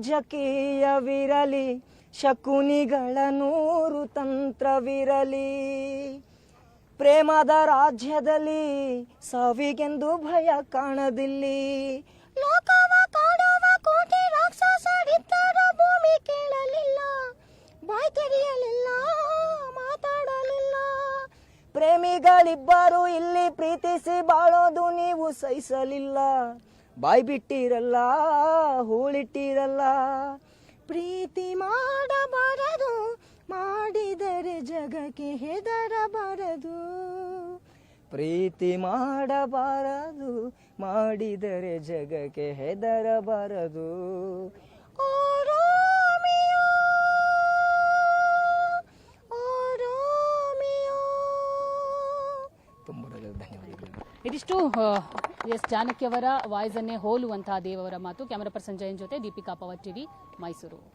ರಾಜಕೀಯವಿರಲಿ, ಶಕುನಿಗಳ 100 ತಂತ್ರವಿರಲಿ, ಪ್ರೇಮದ ರಾಜ್ಯದಲ್ಲಿ ಸಾವಿಗೆಂದು ಭಯ ಕಾಣದಿಲ್ಲಿ. ಲೋಕವ ಕಾಡುವ ಕೋಟಿ ರಾಕ್ಷಸರಿದ್ದ ಭೂಮಿ ಕೇಳಲಿಲ್ಲ, ಬಾಯ್ ತೆರೆಯಲಿಲ್ಲ, ಮಾತಾಡಲಿಲ್ಲ. ಪ್ರೇಮಿಗಳಿಬ್ಬರು ಇಲ್ಲಿ ಪ್ರೀತಿಸಿ ಬಾಳೋದು ನೀವು ಸಹಿಸಲಿಲ್ಲ, ಬಾಯ್ ಬಿಟ್ಟಿರಲ್ಲ, ಹೂಳಿಟ್ಟಿರಲ್ಲ. ಪ್ರೀತಿ ಮಾಡಬಾರದು, ಮಾಡಿದರೆ ಜಗಕ್ಕೆ ಹೆದರಬಾರದು. ಪ್ರೀತಿ ಮಾಡಬಾರದು, ಮಾಡಿದರೆ ಜಗಕ್ಕೆ ಹೆದರಬಾರದು. ಓ ರೋಮಿಯೋ, ಓ ರೋಮಿಯೋ. ತುಂಬ ಧನ್ಯವಾದಗಳು. ಇದಿಷ್ಟು ಎಸ್ ಜಾನಕಿ ಅವರ ವಾಯ್ಸನ್ನೇ ಹೋಲುವಂತಹ ದೇವರ ಮಾತು. ಕ್ಯಾಮರಾ ಪರ್ಸನ್ ಜಯನ್ ಜೊತೆ ದೀಪಿಕಾ ಪವರ್ ಟಿವಿ, ಮೈಸೂರು.